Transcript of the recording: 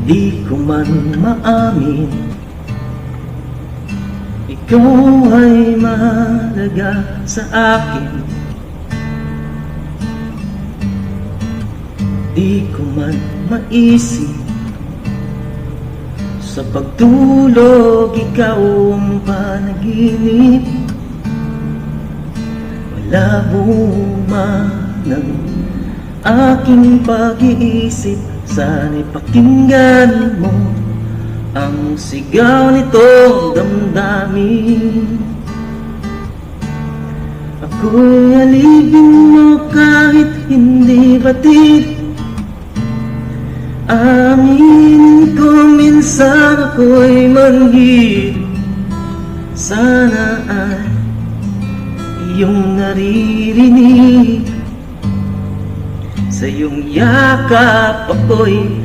Di ko man maamin, ikaw ay mahalaga sa akin. Di ko man maisip, sa pagtulog ikaw ang panaginip. Malabo man ang aking pag-iisip, sana'y pakinggan mo ang sigaw nitong damdamin. Ako'y alipin mo kahit hindi batid. Aminin ko minsan ako'y manhid. Sana ay iyong naririnig, sa iyong yakap ako'y